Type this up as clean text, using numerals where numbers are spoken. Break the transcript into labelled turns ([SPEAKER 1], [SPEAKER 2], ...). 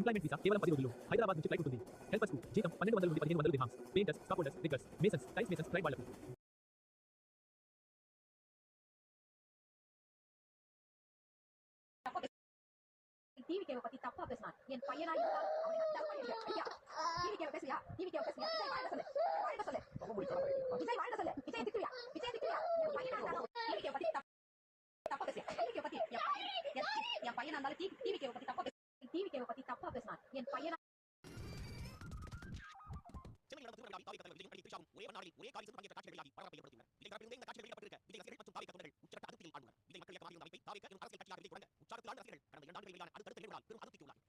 [SPEAKER 1] Employment visa కేవలం 10 రోజుల్లో హైదరాబాద్ నుంచి ఫ్లైట్ ఉంటుంది. హెల్పర్స్ కు జీతం 1200 నుండి 1500 dirhams. Painters, scaffolders, riggers, masons, tiles masons tribe వాళ్లకు
[SPEAKER 2] டிவிக்கு பத்தி தப்பா பேசினான். என் பையனா இருந்தாலும் அவனை நான் தப்பா இல்லையா? ஐயா டிவிக்கு பேசுறியா? டிவிக்கு பேசுறியா? விஜய் வாழ்ந்த சொல்லு. வாழ்ந்த சொல்லு. விஜய் வாழ்ந்த சொல்லு. விஜய் திட்டுறியா? விஜய் திட்டுறியா? என் பையனா இருந்தாலும் டிவிக்கு பத்தி தப்பா பேசியா? டிவிக்கு பத்தி என் பையனா இருந்தாலும் டிவிக்கு பத்தி தப்பா பேச. டிவிக்கு பத்தி தப்பா பேசினான். என் பையனா
[SPEAKER 3] ஒரே நாளில் ஒரே காலில் பங்கேற்ற காட்சிகள் வெளியாகி பரபரப்பை ஏற்படுத்தியுள்ளன. விஜய் தரப்பிலிருந்து இந்த காட்சிகள் வெளியிடப்பட்டிருக்க விஜய் ரசிகர்கள் மற்றும் தாவேகா தொண்டர்கள் உச்சகட்ட அதிருப்தியில் ஆழ்ந்துள்ளனர். விஜய் மக்கள் இயக்கமாக இருந்த அமைப்பை தாவேகா எனும் அரசியல் கட்சியாக விஜய் தொடங்க உற்சாகத்தில் ஆழ்ந்த ரசிகர்கள் கடந்த 2 ஆண்டுகளில் வெளியான அடுத்தடுத்த நிகழ்வுகளால் பெரும் அதிருப்திக்கு உள்ளார்.